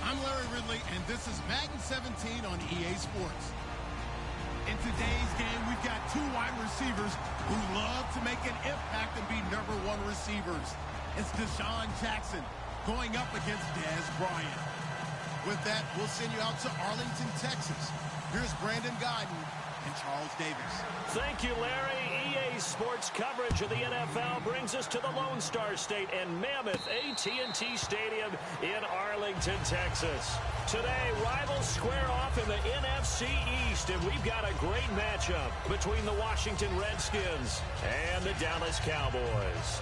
I'm Larry Ridley, and this is Madden 17 on EA Sports. In today's game, we've got two wide receivers who love to make an impact and be #1 receivers. It's Deshaun Jackson going up against Dez Bryant. With that, we'll send you out to Arlington, Texas. Here's Brandon Godden and Charles Davis. Thank you, Larry. EA Sports coverage of the NFL brings us to the Lone Star State and mammoth AT&T Stadium in Arlington, Texas. Today, rivals square off in the NFC East, and we've got a great matchup between the Washington Redskins and the Dallas Cowboys.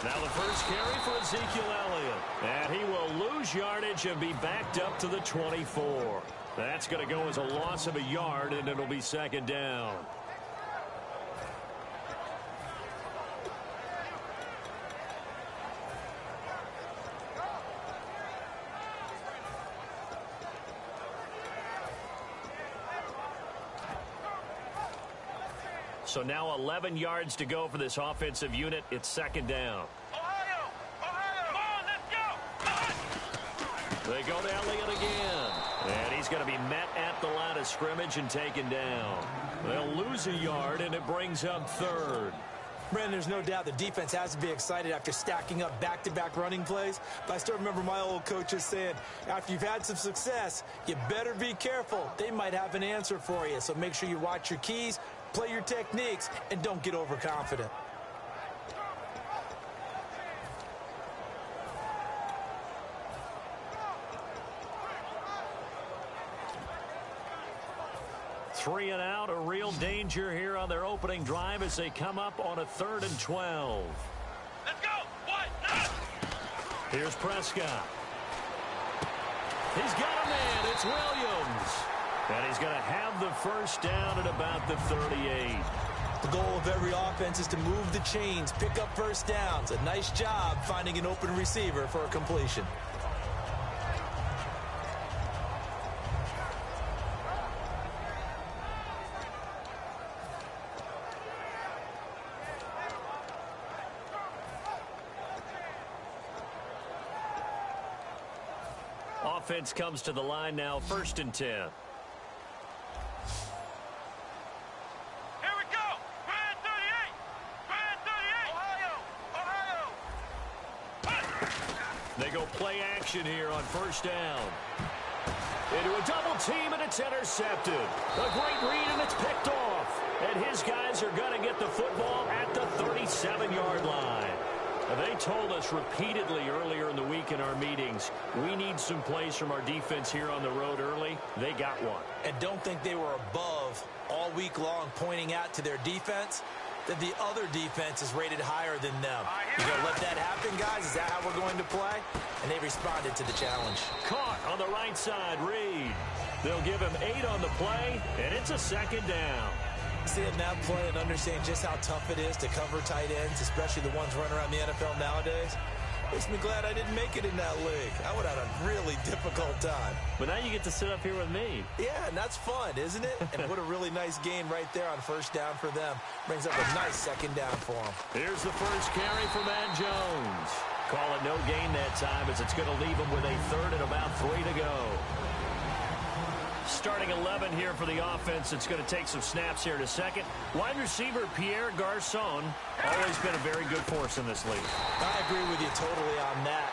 Now the first carry for Ezekiel Elliott. And he will lose yardage and be backed up to the 24. That's going to go as a loss of a yard, and it'll be second down. So now 11 yards to go for this offensive unit. It's second down. Ohio! Come on, let's go! They go to Elliott again. And he's going to be met at the line of scrimmage and taken down. They'll lose a yard, and it brings up third. Brandon, there's no doubt the defense has to be excited after stacking up back-to-back running plays. But I still remember my old coaches saying, after you've had some success, you better be careful. They might have an answer for you. So make sure you watch your keys, play your techniques, and don't get overconfident. Three and out, a real danger here on their opening drive as they come up on a 3rd and 12. Let's go! What? Here's Prescott. He's got a man. It's Williams. And he's going to have the first down at about the 38. The goal of every offense is to move the chains, pick up first downs. A nice job finding an open receiver for a completion. Offense comes to the line now, 1st and 10. Here we go! Brand 38! Brand 38! Ohio! They go play action here on 1st down. Into a double team, and it's intercepted. A great read, and it's picked off. And his guys are going to get the football at the 37-yard line. They told us repeatedly earlier in the week in our meetings, we need some plays from our defense here on the road early. They got one. And don't think they were above all week long pointing out to their defense that the other defense is rated higher than them. You going to let that happen, guys? Is that how we're going to play? And they responded to the challenge. Caught on the right side, Reed. They'll give him 8 on the play, and it's a second down. Seeing that play and understanding just how tough it is to cover tight ends, especially the ones running around the NFL nowadays, makes me glad I didn't make it in that league. I would have had a really difficult time. But now you get to sit up here with me. Yeah, and that's fun, isn't it? And what a really nice gain right there on 1st down for them. Brings up a nice second down for them. Here's the first carry for Matt Jones. Call it no gain that time as it's going to leave him with a 3rd and about 3 to go. Starting 11 here for the offense. It's going to take some snaps here in a second. Wide receiver Pierre Garçon, always been a very good force in this league. I agree with you totally on that.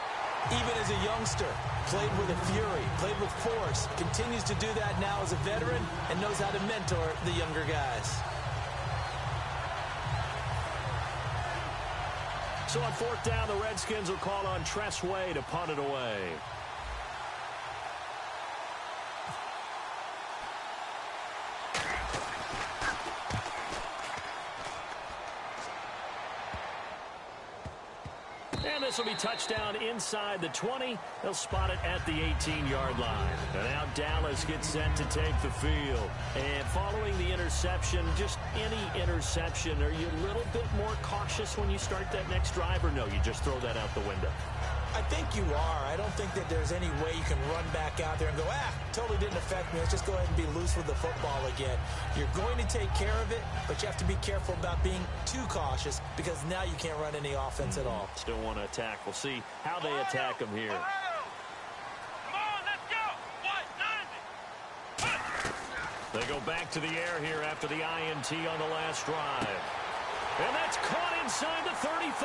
Even as a youngster, played with a fury, played with force, continues to do that now as a veteran, and knows how to mentor the younger guys. So on 4th down, the Redskins will call on Tress Way to punt it away. this will be touchdown inside the 20. They'll spot it at the 18-yard line. And now Dallas gets set to take the field. And following the interception, just any interception, are you a little bit more cautious when you start that next drive, or no, you just throw that out the window? I think you are. I don't think that there's any way you can run back out there and go, totally didn't affect me. Let's just go ahead and be loose with the football again. You're going to take care of it, but you have to be careful about being too cautious because now you can't run any offense at all. Still want to attack. We'll see how they attack them here. Come on, let's go. What? 90. They go back to the air here after the INT on the last drive. And that's caught inside the 35.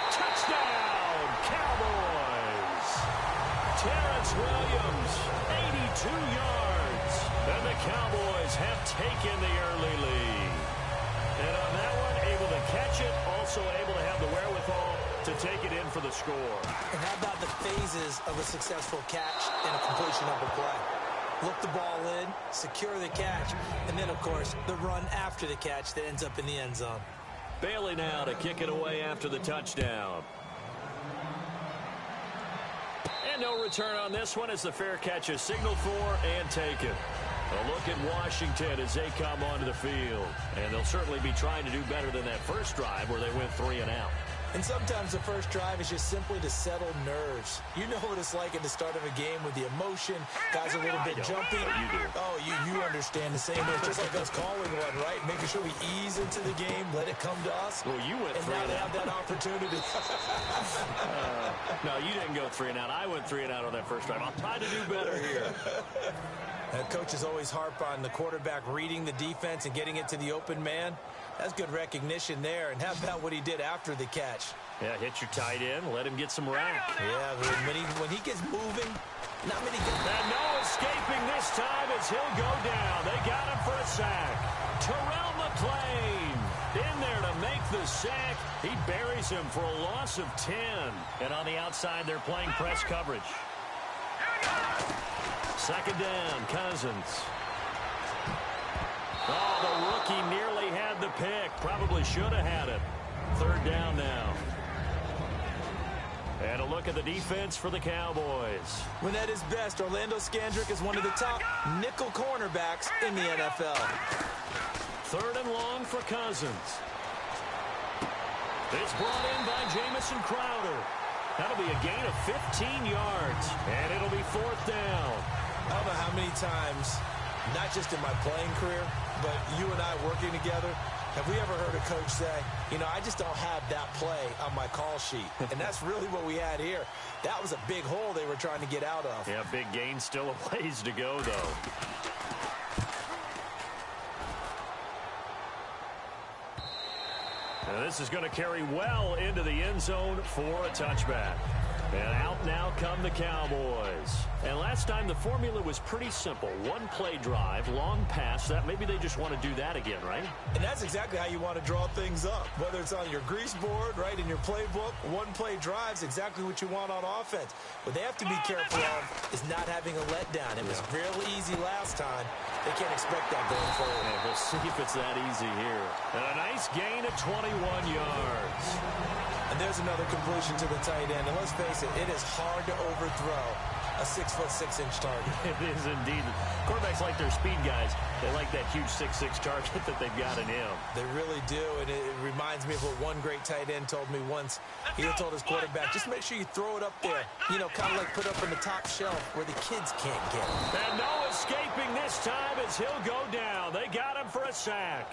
Touchdown, Cowboys. Terrence Williams, 82 yards. And the Cowboys have taken the early lead. And on that one, able to catch it, also able to have the wherewithal to take it in for the score. And how about the phases of a successful catch and a completion of a play? Look the ball in, secure the catch, and then, of course, the run after the catch that ends up in the end zone. Bailey now to kick it away after the touchdown. And no return on this one as the fair catch is signaled for and taken. A look at Washington as they come onto the field. And they'll certainly be trying to do better than that first drive where they went 3 and out. And sometimes the first drive is just simply to settle nerves. You know what it's like at the start of a game with the emotion. Guys are a little bit jumpy. You do. Oh, you understand the same way. It's just like us calling one, right? Making sure we ease into the game, let it come to us. Well, you went 3 and now and they out. have that opportunity. No, you didn't go 3 and out. I went 3 and out on that first drive. I'll try to do better here. Coaches always harp on the quarterback reading the defense and getting it to the open man. That's good recognition there. And how about what he did after the catch? Yeah, hit your tight end. Let him get some rack. Yeah, when he gets moving, not many good. And no escaping this time as he'll go down. They got him for a sack. Terrell McClain in there to make the sack. He buries him for a loss of 10. And on the outside, they're playing press coverage. Second down, Cousins. Oh, the rookie nearly had the pick. Probably should have had it. Third down now. And a look at the defense for the Cowboys. When at his best, Orlando Scandrick is one of the top nickel cornerbacks in the NFL. Third and long for Cousins. It's brought in by Jamison Crowder. That'll be a gain of 15 yards. And it'll be fourth down. I don't know how many times, not just in my playing career, but you and I working together, have we ever heard a coach say, I just don't have that play on my call sheet. And that's really what we had here. That was a big hole they were trying to get out of. Yeah, big gain, still a ways to go, though. Now this is going to carry well into the end zone for a touchback. And out now come the Cowboys. And last time the formula was pretty simple. One play drive, long pass. That maybe they just want to do that again, right? And that's exactly how you want to draw things up. Whether it's on your grease board, right, in your playbook, one play drive's exactly what you want on offense. What they have to be careful of is not having a letdown. It was really easy last time. They can't expect that going forward. And we'll see if it's that easy here. And a nice gain of 21 yards. And there's another completion to the tight end. And let's face it, it is hard to overthrow a 6'6" target. It is indeed. Quarterbacks like their speed guys. They like that huge 6'6" target that they've got in him. They really do, and it reminds me of what one great tight end told me once. He told his quarterback, just make sure you throw it up there, kind of like put up on the top shelf where the kids can't get it. And no escaping this time as he'll go down. They got him for a sack.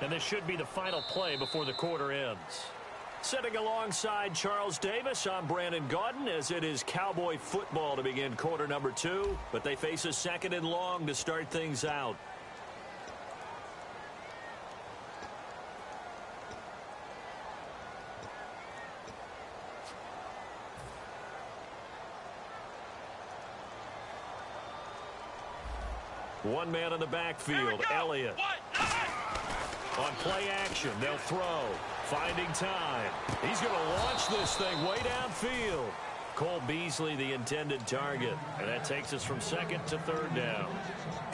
And this should be the final play before the quarter ends. Sitting alongside Charles Davis, I'm Brandon Gaudin, as it is Cowboy football to begin quarter number 2. But they face a second and long to start things out. One man in the backfield, Elliott. On play action, they'll throw. Finding time. He's going to launch this thing way downfield. Cole Beasley the intended target. And that takes us from second to third down.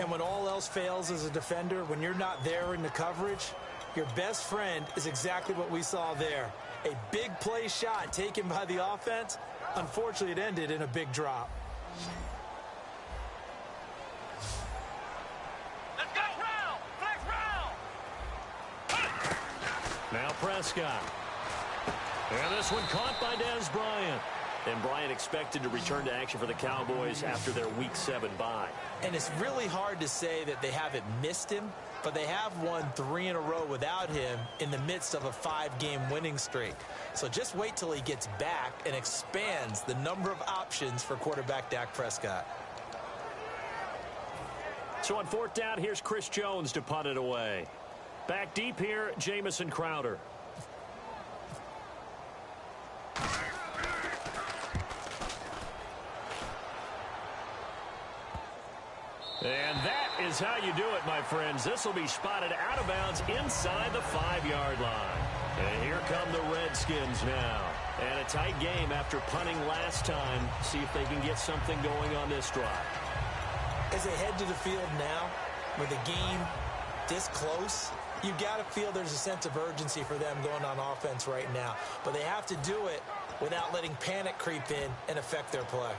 And when all else fails as a defender, when you're not there in the coverage, your best friend is exactly what we saw there. A big play shot taken by the offense. Unfortunately, it ended in a big drop. Let's go! Round! Flex round! Now Prescott. And this one caught by Dez Bryant. And Bryant expected to return to action for the Cowboys after their Week 7 bye. And it's really hard to say that they haven't missed him, but they have won 3 in a row without him in the midst of a 5-game winning streak. So just wait till he gets back and expands the number of options for quarterback Dak Prescott. So on fourth down, here's Chris Jones to punt it away. Back deep here, Jamison Crowder. And that is how you do it, my friends. This will be spotted out of bounds inside the 5-yard line. And here come the Redskins now. And a tight game after punting last time. See if they can get something going on this drive. As they head to the field now, with the game this close, you've got to feel there's a sense of urgency for them going on offense right now. But they have to do it without letting panic creep in and affect their play.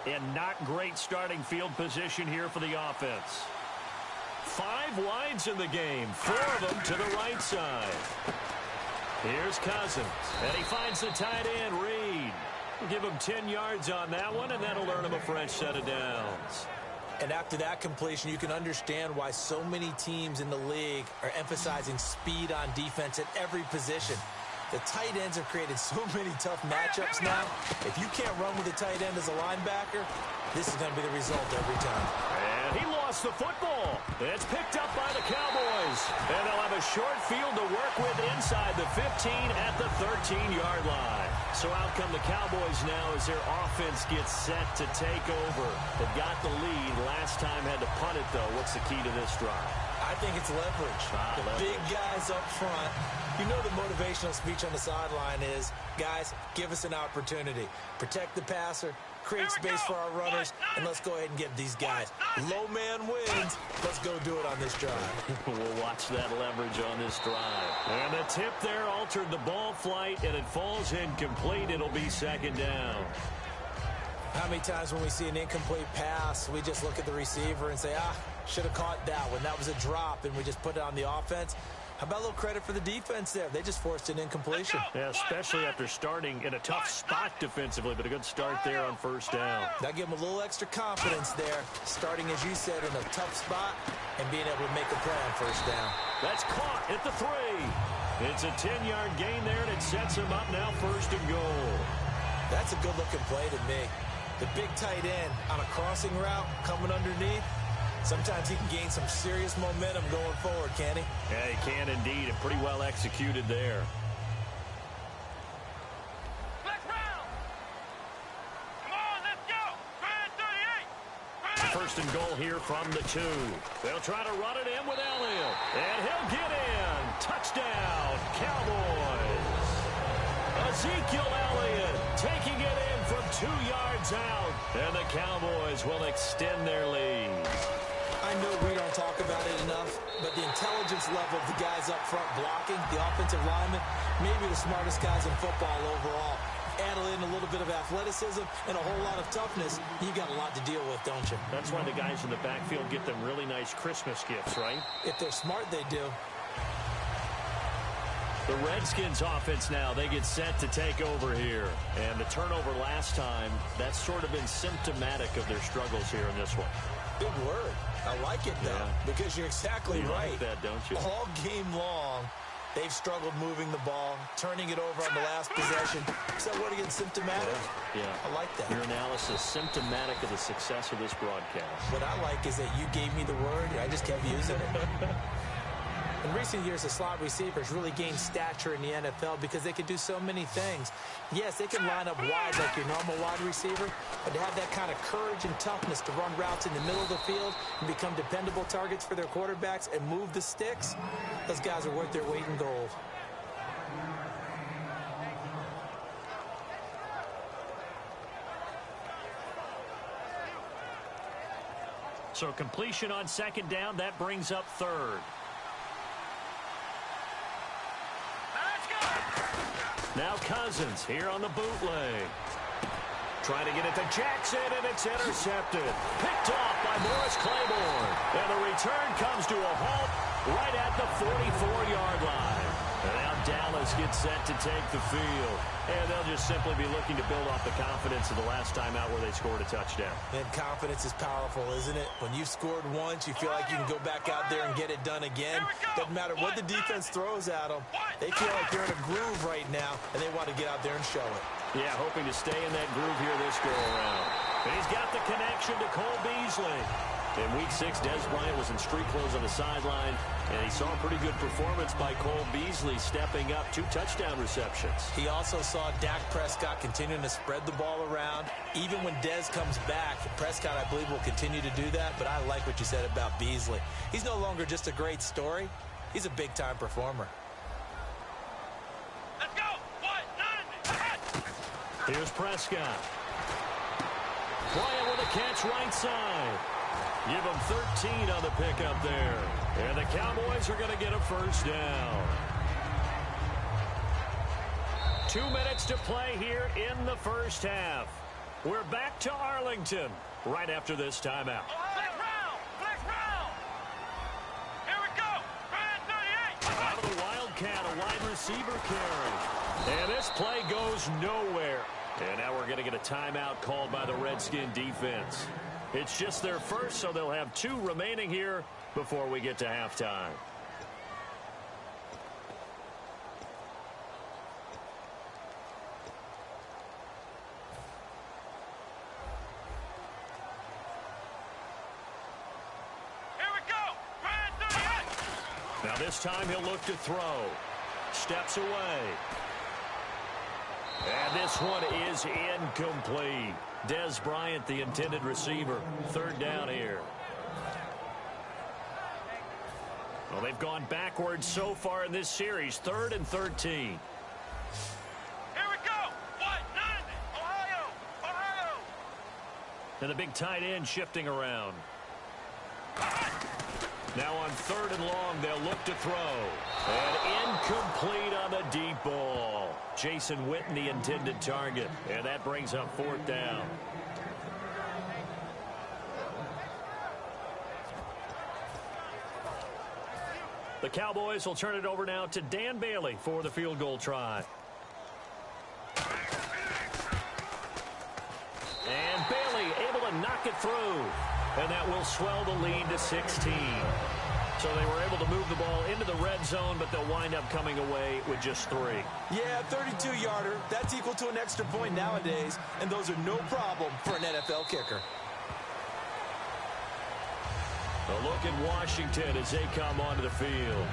And not great starting field position here for the offense. 5 wides in the game, 4 of them to the right side. Here's Cousins, and he finds the tight end, Reed. We'll give him 10 yards on that one, and that'll earn him a fresh set of downs. And after that completion, you can understand why so many teams in the league are emphasizing speed on defense at every position. The tight ends have created so many tough matchups now. If you can't run with a tight end as a linebacker, this is going to be the result every time. And he lost the football. It's picked up by the Cowboys. And they'll have a short field to work with inside the 15 at the 13-yard line. So out come the Cowboys now as their offense gets set to take over. They've got the lead. Last time had to punt it, though. What's the key to this drive? I think it's leverage. The big guys up front. You know the motivational speech on the sideline is, guys, give us an opportunity. Protect the passer, create space for our runners, and let's go ahead and get these guys. Low man wins. Let's go do it on this drive. We'll watch that leverage on this drive. And the tip there altered the ball flight, and it falls incomplete. It'll be second down. How many times when we see an incomplete pass, we just look at the receiver and say, should have caught that one. That was a drop, and we just put it on the offense. How about a little credit for the defense there? They just forced an incompletion. Yeah, especially after starting in a tough spot defensively, but a good start there on first down. That gave them a little extra confidence there, starting, as you said, in a tough spot and being able to make a play on first down. That's caught at the 3. It's a 10-yard gain there, and it sets them up now first and goal. That's a good-looking play to me. The big tight end on a crossing route coming underneath. Sometimes he can gain some serious momentum going forward, can he? Yeah, he can indeed, and pretty well executed there. Flex round! Come on, let's go! Try 38! First and goal here from the 2. They'll try to run it in with Elliott. And he'll get in. Touchdown, Cowboys. Ezekiel Elliott taking it in from 2 yards out. And the Cowboys will extend their lead. I know we don't talk about it enough, but the intelligence level of the guys up front blocking, the offensive linemen, maybe the smartest guys in football overall. Add in a little bit of athleticism and a whole lot of toughness, you got a lot to deal with, don't you? That's why the guys in the backfield get them really nice Christmas gifts, right? If they're smart, they do. The Redskins offense now, they get set to take over here. And the turnover last time, that's sort of been symptomatic of their struggles here in this one. Big word. I like it, though, because you're exactly right. You like that, don't you? All game long, they've struggled moving the ball, turning it over on the last possession. Is that word again, symptomatic? Yeah. I like that. Your analysis, symptomatic of the success of this broadcast. What I like is that you gave me the word, I just kept using it. In recent years, the slot receivers really gained stature in the NFL because they can do so many things. Yes, they can line up wide like your normal wide receiver, but to have that kind of courage and toughness to run routes in the middle of the field and become dependable targets for their quarterbacks and move the sticks, those guys are worth their weight in gold. So completion on second down, that brings up third. Now Cousins here on the bootleg. Trying to get it to Jackson, and it's intercepted. Picked off by Morris Claiborne. And the return comes to a halt right at the 44-yard line. And now Dallas gets set to take the field. And they'll just simply be looking to build off the confidence of the last time out where they scored a touchdown. And confidence is powerful, isn't it? When you've scored once, you feel like you can go back out there and get it done again. Doesn't matter what the defense throws at them. They feel like they're in a groove right now, and they want to get out there and show it. Yeah, hoping to stay in that groove here this go-around. And he's got the connection to Cole Beasley. In Week 6, Des Bryant was in street clothes on the sideline, and he saw a pretty good performance by Cole Beasley stepping up 2 touchdown receptions. He also saw Dak Prescott continuing to spread the ball around. Even when Dez comes back, Prescott, I believe, will continue to do that, but I like what you said about Beasley. He's no longer just a great story. He's a big-time performer. Let's go! Here's Prescott. Bryant with a catch right side. Give him 13 on the pickup there. And the Cowboys are going to get a first down. 2 minutes to play here in the first half. We're back to Arlington right after this timeout. Flex round! Here we go! Brand 38! Out of the Wildcat, a wide receiver carry. And this play goes nowhere. And now we're going to get a timeout called by the Redskin defense. It's just their first, so they'll have 2 remaining here before we get to halftime. Here we go! Brand 38! Now this time he'll look to throw. Steps away. And this one is incomplete. Des Bryant, the intended receiver. Third down here. Well, they've gone backwards so far in this series. 3rd and 13. Here we go! Ohio! And the big tight end shifting around. Now on 3rd and long, they'll look to throw. And incomplete on the deep ball. Jason Witten, the intended target. And that brings up 4th down. The Cowboys will turn it over now to Dan Bailey for the field goal try. And Bailey able to knock it through. And that will swell the lead to 16. So they were able to move the ball into the red zone, but they'll wind up coming away with just 3. Yeah, 32-yarder. That's equal to an extra point nowadays, and those are no problem for an NFL kicker. A look at Washington as they come onto the field.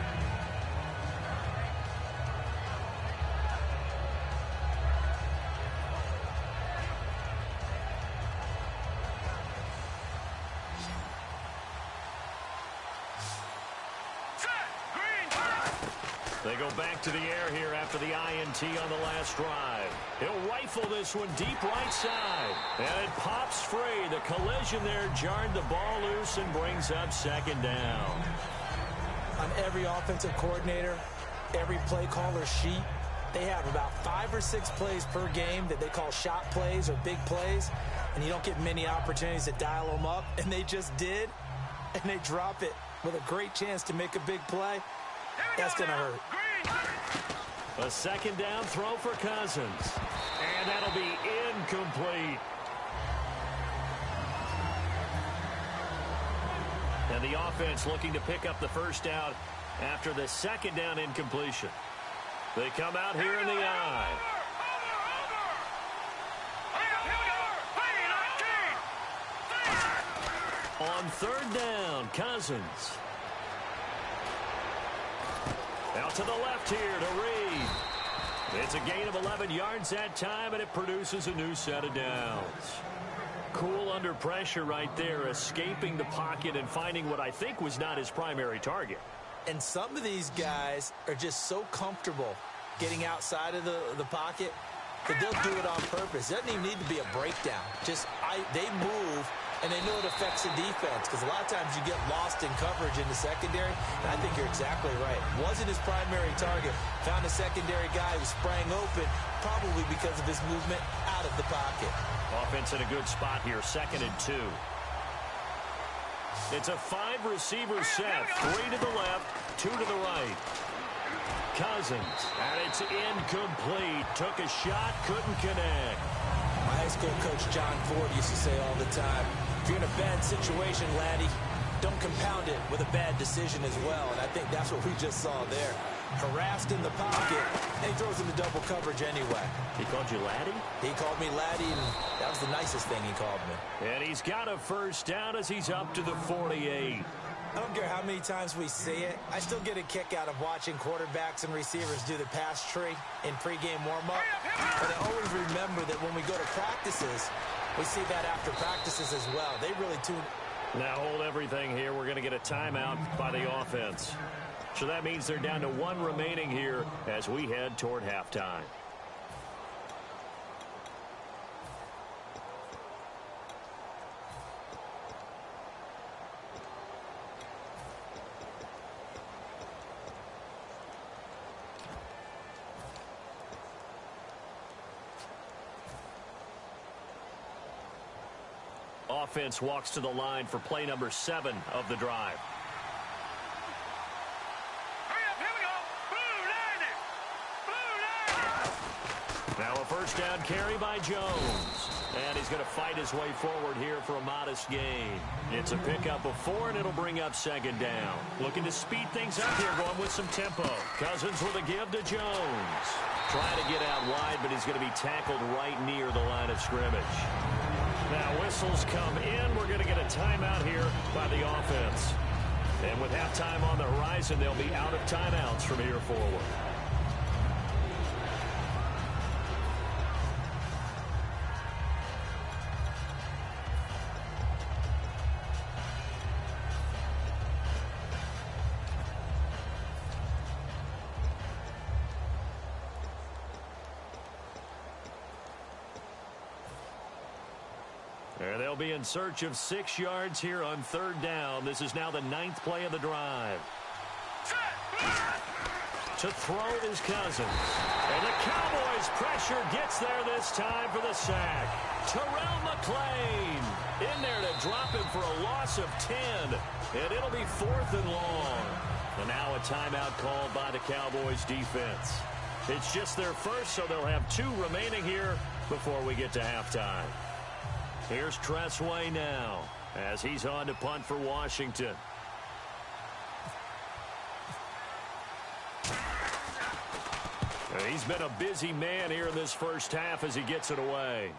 They go back to the air here after the INT on the last drive. He'll rifle this one deep right side. And it pops free. The collision there jarred the ball loose and brings up 2nd down. On every offensive coordinator, every play caller sheet, they have about 5 or 6 plays per game that they call shot plays or big plays. And you don't get many opportunities to dial them up. And they just did. And they drop it with a great chance to make a big play. That's going to hurt. A 2nd down throw for Cousins. And that'll be incomplete. And the offense looking to pick up the first down after the 2nd down incompletion. They come out here in the I. On 3rd down, Cousins. to the left here to Reed. It's a gain of 11 yards that time, and it produces a new set of downs. Cool under pressure right there, escaping the pocket and finding what I think was not his primary target. And some of these guys are just so comfortable getting outside of the pocket that they'll do it on purpose. It doesn't even need to be a breakdown. They move, and they know it affects the defense, because a lot of times you get lost in coverage in the secondary, and I think you're exactly right. Wasn't his primary target. Found a secondary guy who sprang open, probably because of his movement out of the pocket. Offense in a good spot here, 2nd and 2. It's a 5-receiver set, 3 to the left, 2 to the right. Cousins, and it's incomplete. Took a shot, couldn't connect. My high school coach, John Ford, used to say all the time, if you're in a bad situation, laddie, don't compound it with a bad decision as well. And I think that's what we just saw there. Harassed in the pocket, and he throws into double coverage anyway. He called you laddie? He called me laddie, and that was the nicest thing he called me. And he's got a first down as he's up to the 48. I don't care how many times we see it. I still get a kick out of watching quarterbacks and receivers do the pass tree in pregame warm-up. But I always remember that when we go to practices, we see that after practices as well. They really tune. Now hold everything here. We're going to get a timeout by the offense. So that means they're down to 1 remaining here as we head toward halftime. Offense walks to the line for play number 7 of the drive. Now a first down carry by Jones. And he's going to fight his way forward here for a modest gain. It's a pickup of 4, and it'll bring up 2nd down. Looking to speed things up here, going with some tempo. Cousins with a give to Jones. Trying to get out wide, but he's going to be tackled right near the line of scrimmage. Now whistles come in. We're going to get a timeout here by the offense. And with halftime on the horizon, they'll be out of timeouts from here forward. They'll be in search of 6 yards here on 3rd down. This is now the 9th play of the drive. To throw is Cousins. And the Cowboys' pressure gets there this time for the sack. Terrell McClain in there to drop him for a loss of 10. And it'll be 4th and long. And now a timeout called by the Cowboys defense. It's just their first, so they'll have 2 remaining here before we get to halftime. Here's Tressway now as he's on to punt for Washington. He's been a busy man here in this first half as he gets it away.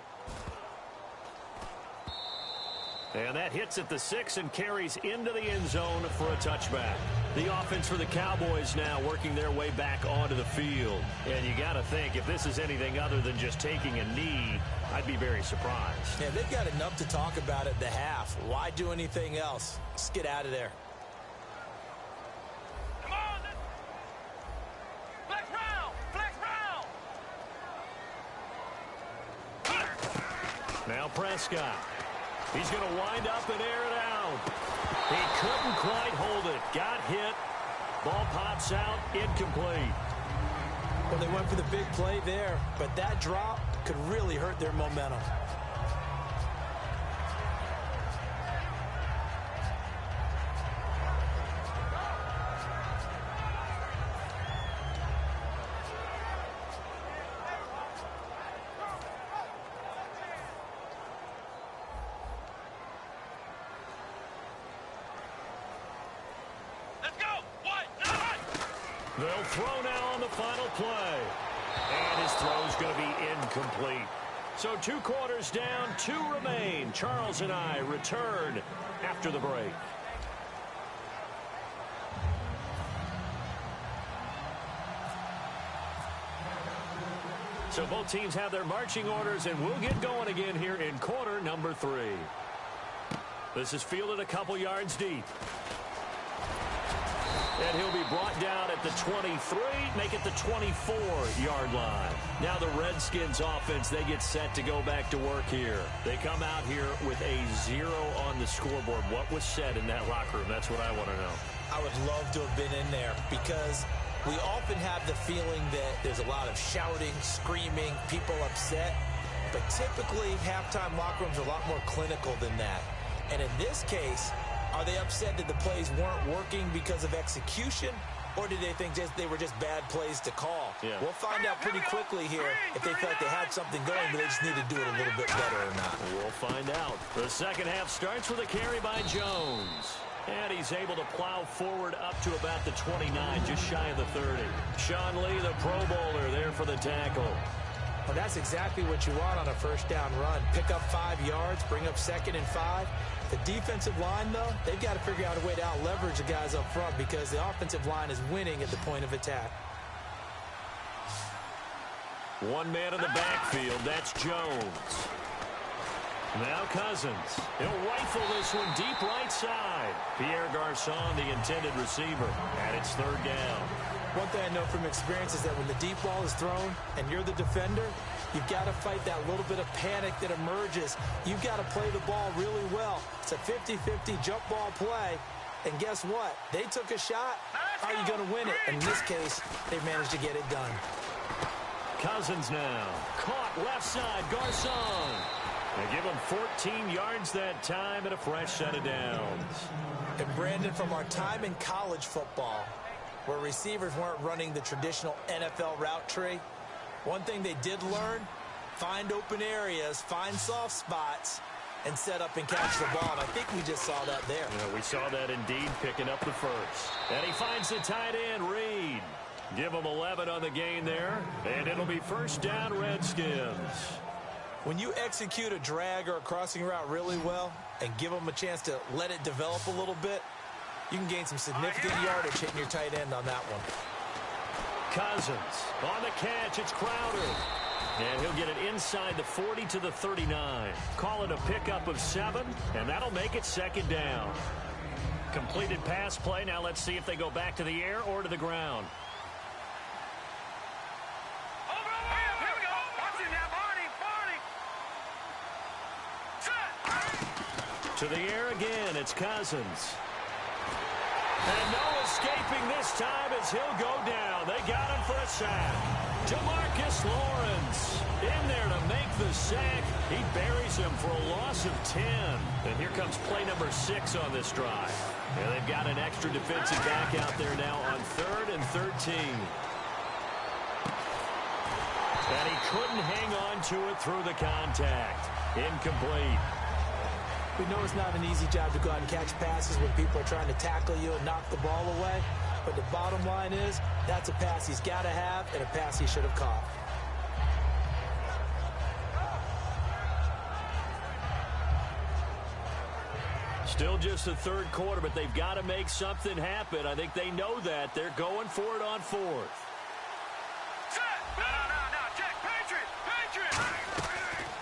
And that hits at the 6 and carries into the end zone for a touchback. The offense for the Cowboys now working their way back onto the field. And you got to think, if this is anything other than just taking a knee, I'd be very surprised. Yeah, they've got enough to talk about at the half. Why do anything else? Just get out of there. Come on! Flex round! Flex round! Now Prescott. He's going to wind up and air it out. He couldn't quite hold it. Got hit. Ball pops out. Incomplete. Well, they went for the big play there, but that drop could really hurt their momentum. They'll throw now on the final play. And his throw's going to be incomplete. So 2 quarters down, 2 remain. Charles and I return after the break. So both teams have their marching orders, and we'll get going again here in quarter number 3. This is fielded a couple yards deep. And he'll be brought down at the 23, make it the 24-yard line. Now the Redskins offense, they get set to go back to work here. They come out here with a 0 on the scoreboard. What was said in that locker room? That's what I want to know. I would love to have been in there because we often have the feeling that there's a lot of shouting, screaming, people upset. But typically, halftime locker rooms are a lot more clinical than that. And in this case, are they upset that the plays weren't working because of execution, or did they think they were just bad plays to call? Yeah. We'll find out pretty quickly here if they felt they had something going, but they just need to do it a little bit better or not. We'll find out. The second half starts with a carry by Jones. And he's able to plow forward up to about the 29, just shy of the 30. Sean Lee, the Pro Bowler, there for the tackle. Well, that's exactly what you want on a first down run. Pick up 5 yards, bring up 2nd and 5. The defensive line, though, they've got to figure out a way to out-leverage the guys up front because the offensive line is winning at the point of attack. One man in the backfield, that's Jones. Now Cousins. He'll rifle this one deep right side. Pierre Garçon, the intended receiver, and it's 3rd down. One thing I know from experience is that when the deep ball is thrown and you're the defender, you've got to fight that little bit of panic that emerges. You've got to play the ball really well. It's a 50-50 jump ball play. And guess what? They took a shot. Are you going to win it? In this case, they managed to get it done. Cousins now. Caught left side. Garçon. They give him 14 yards that time and a fresh set of downs. And Brandon, from our time in college football, where receivers weren't running the traditional NFL route tree, one thing they did learn, find open areas, find soft spots, and set up and catch the ball. And I think we just saw that there. Yeah, we saw that indeed, picking up the first. And he finds the tight end, Reed. Give him 11 on the gain there, and it'll be first down, Redskins. When you execute a drag or a crossing route really well and give them a chance to let it develop a little bit, you can gain some significant yardage hitting your tight end on that one. Cousins on the catch. It's Crowder. And he'll get it inside the 40 to the 39. Call it a pickup of 7, and that'll make it 2nd down. Completed pass play. Now let's see if they go back to the air or to the ground. To the air again, it's Cousins. And no escaping this time as he'll go down. They got him for a sack. Jamarcus Lawrence in there to make the sack. He buries him for a loss of 10. And here comes play number 6 on this drive. And they've got an extra defensive back out there now on 3rd and 13. And he couldn't hang on to it through the contact. Incomplete. We know it's not an easy job to go out and catch passes when people are trying to tackle you and knock the ball away. But the bottom line is, that's a pass he's got to have and a pass he should have caught. Still just the 3rd quarter, but they've got to make something happen. I think they know that. They're going for it on 4th.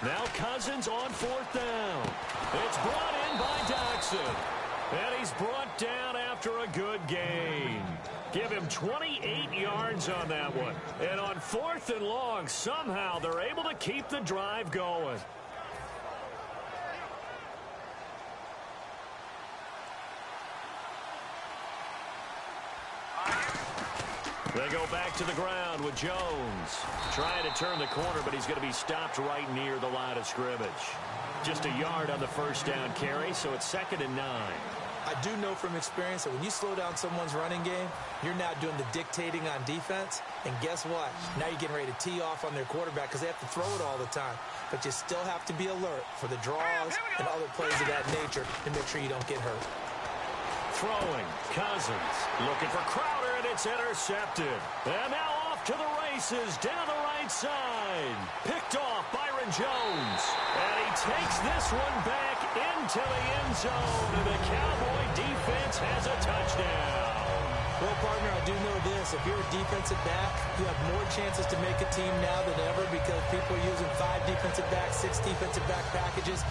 Now Cousins on 4th down. It's brought in by Doxson. And he's brought down after a good gain. Give him 28 yards on that one. And on 4th and long, somehow they're able to keep the drive going. They go back to the ground with Jones. Trying to turn the corner, but he's going to be stopped right near the line of scrimmage. Just a yard on the first down carry, so it's 2nd and 9. I do know from experience that when you slow down someone's running game, you're now doing the dictating on defense. And guess what? Now you're getting ready to tee off on their quarterback because they have to throw it all the time. But you still have to be alert for the draws and other plays of that nature to make sure you don't get hurt. Throwing, Cousins, looking for Crowder, and it's intercepted. And now off to the races, down the right side. Picked off Byron Jones. And he takes this one back into the end zone. And the Cowboy defense has a touchdown. Well, partner, I do know this. If you're a defensive back, you have more chances to make a team now than ever because people are using 5 defensive backs, 6 defensive back packages.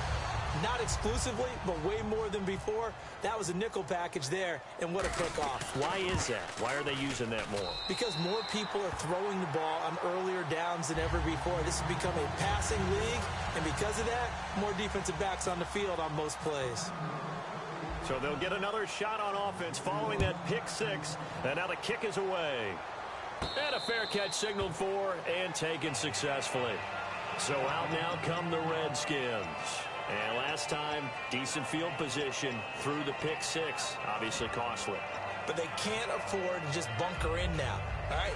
Not exclusively, but way more than before. That was a nickel package there, and what a cook-off. Why is that? Why are they using that more? Because more people are throwing the ball on earlier downs than ever before. This has become a passing league, and because of that, more defensive backs on the field on most plays. So they'll get another shot on offense following that pick 6, and now the kick is away. And a fair catch signaled for and taken successfully. So out now come the Redskins. And last time, decent field position through the pick 6. Obviously costly. But they can't afford to just bunker in now. All right,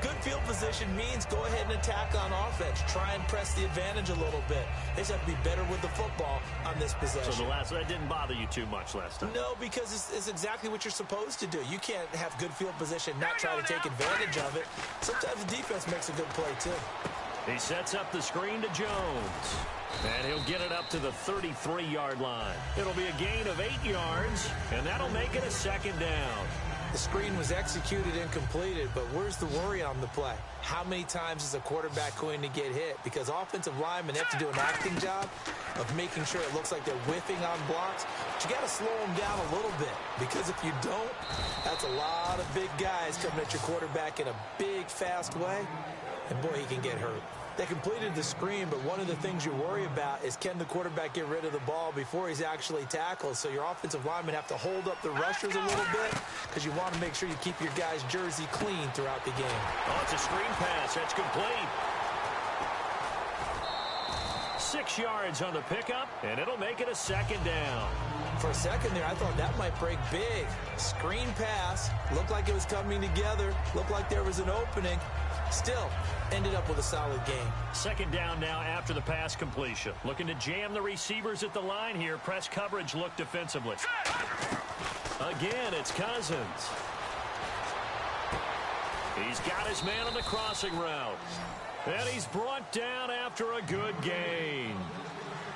good field position means go ahead and attack on offense. Try and press the advantage a little bit. They just have to be better with the football on this possession. So that didn't bother you too much last time? No, because it's exactly what you're supposed to do. You can't have good field position, not try to take advantage of it. Sometimes the defense makes a good play, too. He sets up the screen to Jones. And he'll get it up to the 33-yard line. It'll be a gain of 8 yards, and that'll make it a second down. The screen was executed and completed, but where's the worry on the play? How many times is a quarterback going to get hit? Because offensive linemen have to do an acting job of making sure it looks like they're whiffing on blocks. But you got to slow them down a little bit, because if you don't, that's a lot of big guys coming at your quarterback in a big, fast way, and boy, he can get hurt. They completed the screen, but one of the things you worry about is can the quarterback get rid of the ball before he's actually tackled? So your offensive linemen have to hold up the rushers a little bit because you want to make sure you keep your guy's jersey clean throughout the game. Oh, it's a screen pass. That's complete. 6 yards on the pickup, and it'll make it a second down. For a second there, I thought that might break big. Screen pass. Looked like it was coming together. Looked like there was an opening. Still, ended up with a solid game. Second down now after the pass completion. Looking to jam the receivers at the line here. Press coverage look defensively. Again, it's Cousins. He's got his man on the crossing route. And he's brought down after a good gain.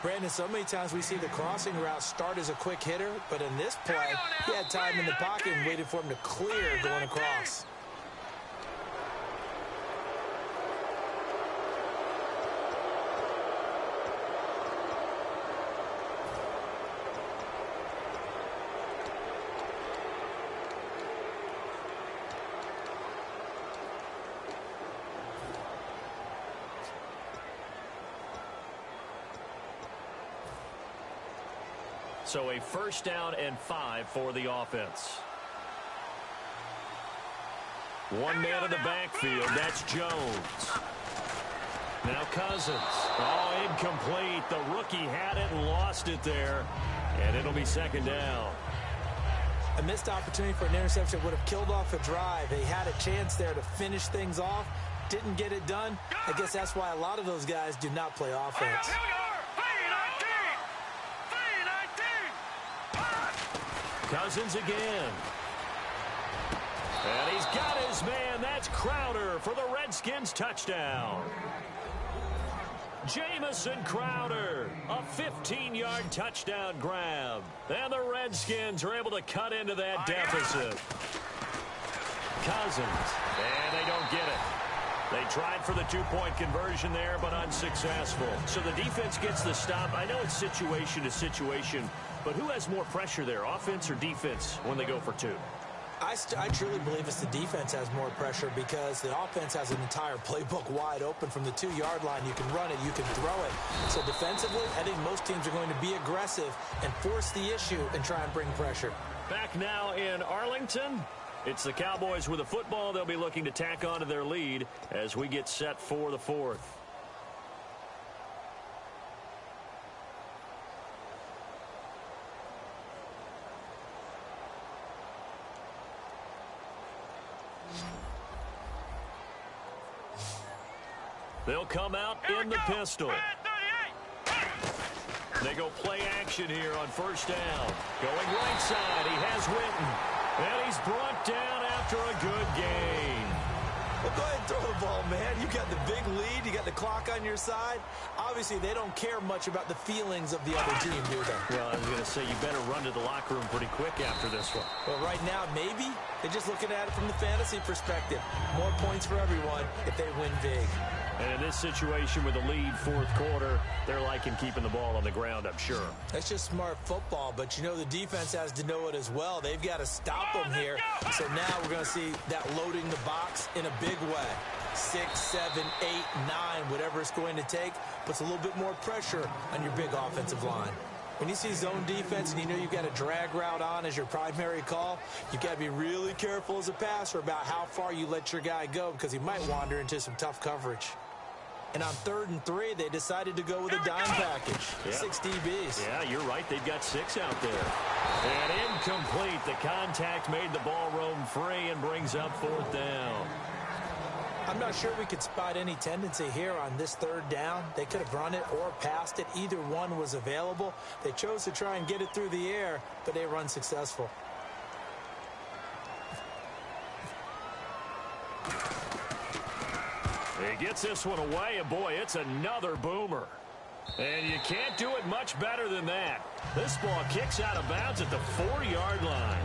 Brandon, so many times we see the crossing route start as a quick hitter, but in this play, he had time in the pocket and waited for him to clear going across. So a first down and 5 for the offense. One man in the backfield. That's Jones. Now Cousins. Oh, incomplete. The rookie had it and lost it there. And it'll be second down. A missed opportunity for an interception would have killed off a drive. They had a chance there to finish things off. Didn't get it done. I guess that's why a lot of those guys do not play offense. Cousins again. And he's got his man. That's Crowder for the Redskins touchdown. Jamison Crowder, a 15-yard touchdown grab. And the Redskins are able to cut into that deficit. Cousins, and they don't get it. They tried for the two-point conversion there, but unsuccessful. So the defense gets the stop. I know it's situation to situation, but who has more pressure there, offense or defense, when they go for two? I truly believe it's the defense has more pressure because the offense has an entire playbook wide open from the 2-yard line. You can run it, you can throw it. So defensively, I think most teams are going to be aggressive and force the issue and try and bring pressure. Back now in Arlington, it's the Cowboys with the football. They'll be looking to tack on to their lead as we get set for the fourth. They'll come out in the pistol. They go play action here on first down. Going right side, he has Witten. And he's brought down after a good gain. Well, Go ahead and throw the ball, man. You got the big lead. You got the clock on your side. Obviously, they don't care much about the feelings of the other team, do they? Well, I was going to say, you better run to the locker room pretty quick after this one. Well, right now, maybe. They're just looking at it from the fantasy perspective. More points for everyone if they win big. And in this situation with the lead fourth quarter, they're liking keeping the ball on the ground, I'm sure. That's just smart football, but you know the defense has to know it as well. They've got to stop them here. So now we're going to see that loading the box in a big way. 6, 7, 8, 9, whatever it's going to take, puts a little bit more pressure on your big offensive line. When you see zone defense and you know you've got a drag route on as your primary call, you've got to be really careful as a passer about how far you let your guy go because he might wander into some tough coverage. And on 3rd and 3, they decided to go with a dime package. Yep. 6 DBs. Yeah, you're right. They've got 6 out there. And incomplete. The contact made the ball roam free and brings up 4th down. I'm not sure we could spot any tendency here on this 3rd down. They could have run it or passed it. Either one was available. They chose to try and get it through the air, but they were unsuccessful. He gets this one away, and boy, it's another boomer. And you can't do it much better than that. This ball kicks out of bounds at the 4-yard line.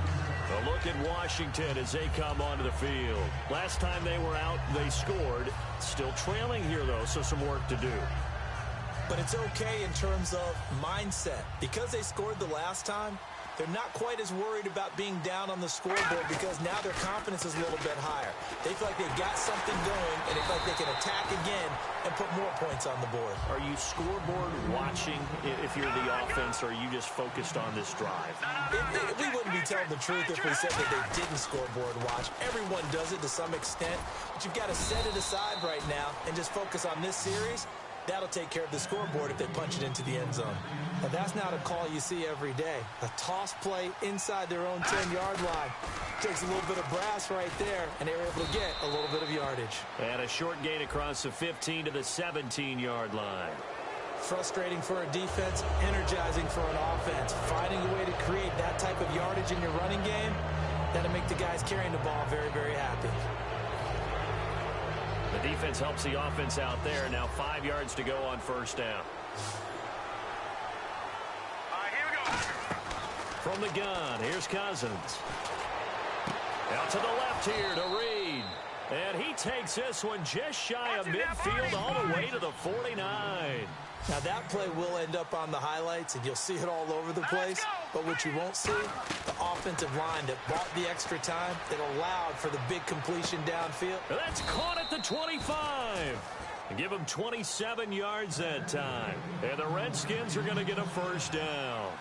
A look at Washington as they come onto the field. Last time they were out, they scored. Still trailing here, though, so some work to do. But it's okay in terms of mindset. Because they scored the last time, they're not quite as worried about being down on the scoreboard because now their confidence is a little bit higher. They feel like they've got something going, and they feel like they can attack again and put more points on the board. Are you scoreboard watching if you're the offense, or are you just focused on this drive? We wouldn't be telling the truth if we said that they didn't scoreboard watch. Everyone does it to some extent, but you've got to set it aside right now and just focus on this series. That'll take care of the scoreboard if they punch it into the end zone. But that's not a call you see every day. A toss play inside their own 10-yard line. Takes a little bit of brass right there, and they were able to get a little bit of yardage. And a short gain across the 15 to the 17-yard line. Frustrating for a defense, energizing for an offense. Finding a way to create that type of yardage in your running game, that'll make the guys carrying the ball very, very happy. The defense helps the offense out there. Now 5 yards to go on 1st down. Here we go. From the gun, here's Cousins. Out to the left here to Reed. And he takes this one just shy of midfield all the way to the 49. Now that play will end up on the highlights, and you'll see it all over the place. But what you won't see, the offensive line that bought the extra time, that allowed for the big completion downfield. That's caught at the 25. Give them 27 yards that time. And the Redskins are going to get a 1st down.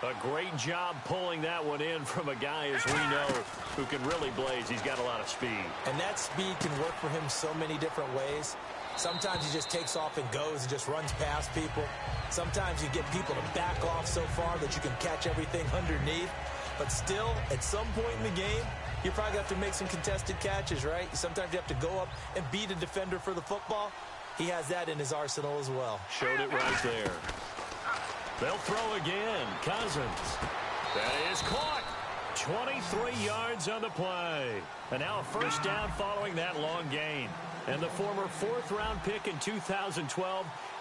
A great job pulling that one in from a guy, as we know, who can really blaze. He's got a lot of speed. And that speed can work for him so many different ways. Sometimes he just takes off and goes and just runs past people. Sometimes you get people to back off so far that you can catch everything underneath. But still, at some point in the game, you probably have to make some contested catches, right? Sometimes you have to go up and beat a defender for the football. He has that in his arsenal as well. Showed it right there. They'll throw again. Cousins. That is caught. 23 yards on the play. And now a 1st down following that long gain. And the former 4th-round pick in 2012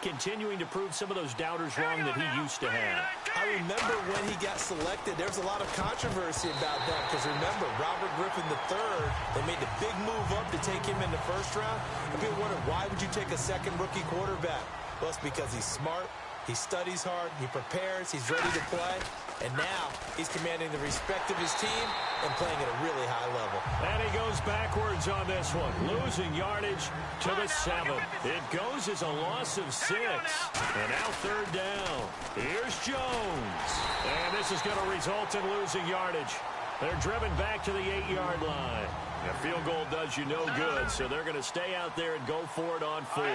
continuing to prove some of those doubters wrong that he used to have. I remember when he got selected, there was a lot of controversy about that because remember, Robert Griffin III, they made the big move up to take him in the 1st round. And people wondered, why would you take a second rookie quarterback? Well, it's because he's smart. He studies hard, he prepares, he's ready to play, and now he's commanding the respect of his team and playing at a really high level. And he goes backwards on this one, losing yardage to the 7. It goes as a loss of 6. And now 3rd down. Here's Jones. And this is going to result in losing yardage. They're driven back to the 8-yard line. A field goal does you no good, so they're going to stay out there and go for it on 4.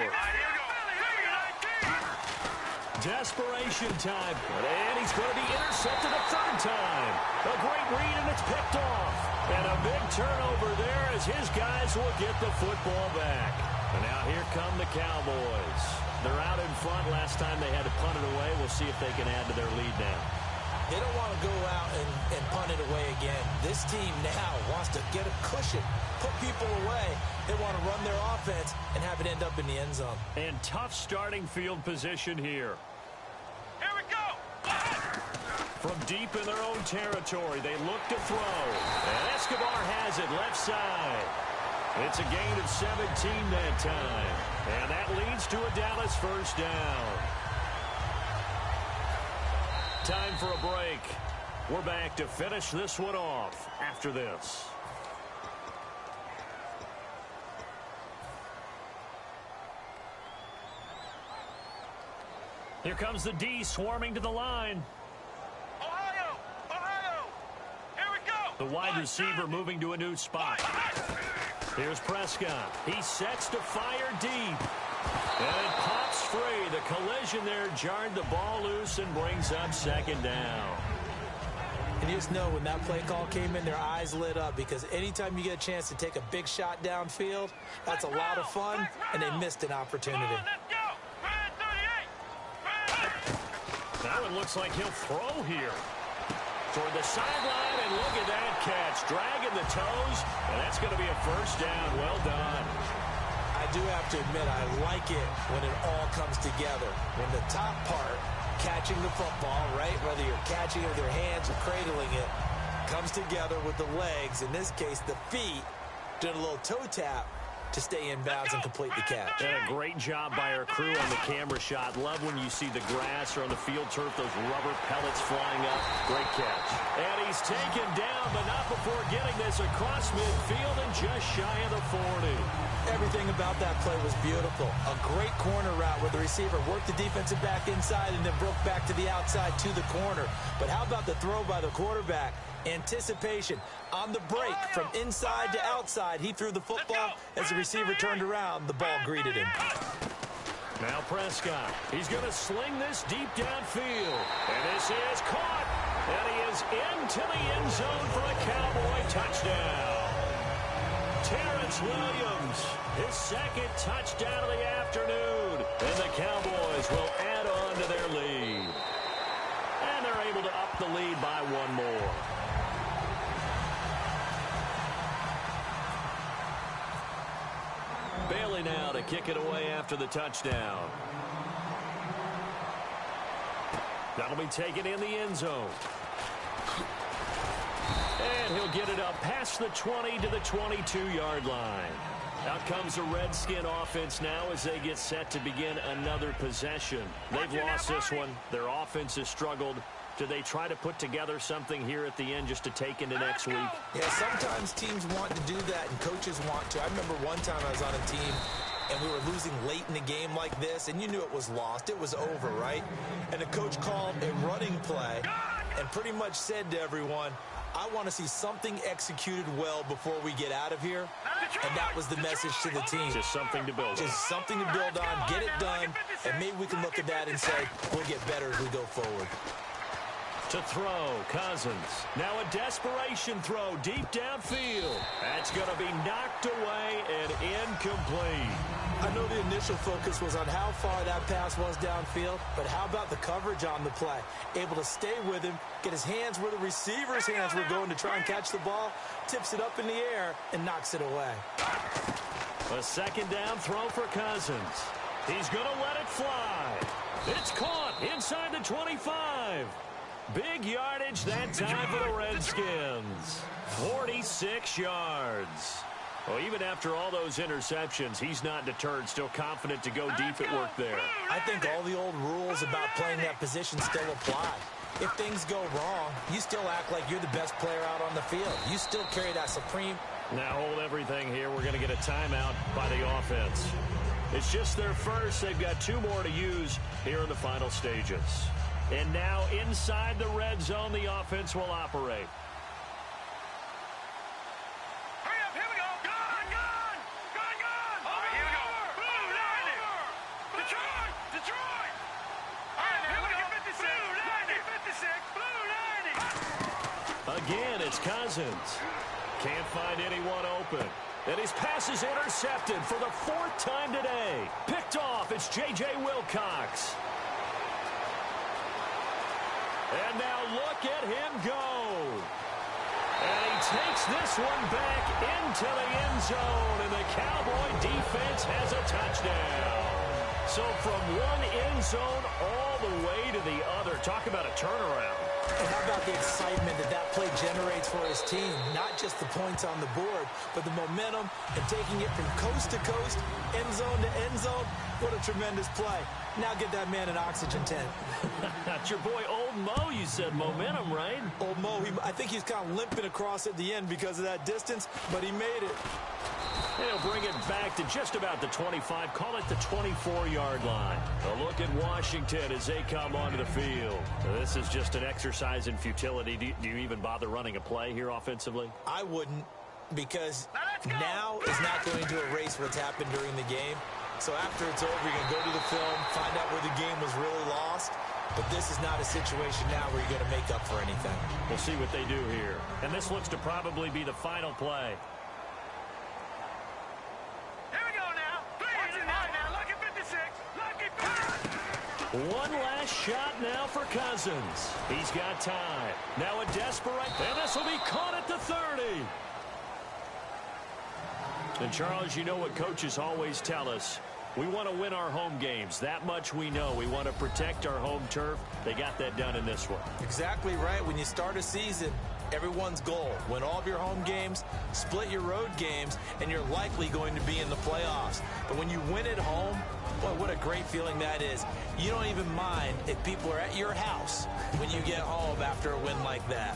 Desperation time, and he's going to be intercepted a 3rd time. A great read, and it's picked off. And a big turnover there as his guys will get the football back. And now here come the Cowboys. They're out in front. Last time they had to punt it away. We'll see if they can add to their lead now. They don't want to go out and punt it away again. This team now wants to get a cushion, put people away. They want to run their offense and have it end up in the end zone. And tough starting field position here. Here we go. From deep in their own territory, they look to throw. And Escobar has it left side. It's a gain of 17 that time. And that leads to a Dallas first down. Time for a break. We're back to finish this one off after this. Here comes the D swarming to the line. Ohio! Ohio! Here we go! The wide receiver moving to a new spot. Here's Prescott. He sets to fire deep. And it pops free. The collision there jarred the ball loose and brings up second down. And you just know when that play call came in, their eyes lit up, because anytime you get a chance to take a big shot downfield, that's a lot of fun, and they missed an opportunity. Let's go! Now it looks like he'll throw here. Toward the sideline, and look at that catch. Dragging the toes, and that's going to be a first down. Well done. I do have to admit, I like it when it all comes together. When the top part, catching the football, right, whether you're catching it with your hands or cradling it, comes together with the legs, in this case the feet, doing a little toe tap to stay in bounds and complete the catch. And a great job by our crew on the camera shot. Love when you see the grass or on the field turf, those rubber pellets flying up. Great catch. And he's taken down, but not before getting this across midfield and just shy of the 40. Everything about that play was beautiful. A great corner route where the receiver worked the defensive back inside and then broke back to the outside to the corner. But how about the throw by the quarterback? Anticipation on the break from inside to outside. He threw the football. As the receiver turned around, the ball greeted him. Now Prescott. He's going to sling this deep downfield. And this is caught. And he is into the end zone for a Cowboy touchdown. Terrence Williams, his second touchdown of the afternoon. And the Cowboys will add on to their lead. And they're able to up the lead by one more. Bailey now to kick it away after the touchdown. That'll be taken in the end zone. And he'll get it up past the 20 to the 22-yard line. Out comes the Redskin offense now as they get set to begin another possession. They've lost this one. Their offense has struggled. Do they try to put together something here at the end just to take into next week? Yeah, sometimes teams want to do that and coaches want to. I remember one time I was on a team and we were losing late in the game like this, and you knew it was lost. It was over, right? And the coach called a running play and pretty much said to everyone, I want to see something executed well before we get out of here. And that was the message to the team. Just something to build on. Just something to build on, get it done, and maybe we can look at that and say, we'll get better as we go forward. To throw, Cousins. Now a desperation throw deep downfield. That's going to be knocked away and incomplete. I know the initial focus was on how far that pass was downfield, but how about the coverage on the play? Able to stay with him, get his hands where the receiver's hands were going to try and catch the ball, tips it up in the air, and knocks it away. A second down throw for Cousins. He's going to let it fly. It's caught inside the 25. Big yardage that time for the Redskins. 46 yards. Well, even after all those interceptions, he's not deterred, still confident to go deep at work there. I think all the old rules about playing that position still apply. If things go wrong, you still act like you're the best player out on the field. You still carry that supreme. Now hold everything here. We're going to get a timeout by the offense. It's just their first. They've got two more to use here in the final stages. And now inside the red zone, the offense will operate. Hurry up, here we go. Gone! Over here we go. Blue line it. Detroit! All right, here we go. 56. Blue line it. Again, it's Cousins. Can't find anyone open. And his pass is intercepted for the fourth time today. Picked off, it's J.J. Wilcox. And now look at him go. And he takes this one back into the end zone, and the Cowboy defense has a touchdown. So from one end zone all the way to the other. Talk about a turnaround. And how about the excitement that play generates for his team? Not just the points on the board, but the momentum and taking it from coast to coast, end zone to end zone. What a tremendous play. Now get that man an oxygen tent. That's your boy Old Mo, you said. Momentum, right? Old Mo, I think he's kind of limping across at the end because of that distance, but he made it. He'll bring it back to just about the 25. Call it the 24-yard line. A look at Washington as they come onto the field. This is just an exercise in futility. Do you even bother running a play here offensively? I wouldn't, because now is not going to erase what's happened during the game. So after it's over, you're going to go to the film, find out where the game was really lost. But this is not a situation now where you're going to make up for anything. We'll see what they do here. And this looks to probably be the final play. One last shot now for Cousins. He's got time. Now a desperate, and this will be caught at the 30. And Charles, you know what coaches always tell us. We want to win our home games. That much we know. We want to protect our home turf. They got that done in this one. Exactly right. When you start a season, everyone's goal: win all of your home games, split your road games, and you're likely going to be in the playoffs. But when you win at home, boy, what a great feeling that is. You don't even mind if people are at your house when you get home after a win like that.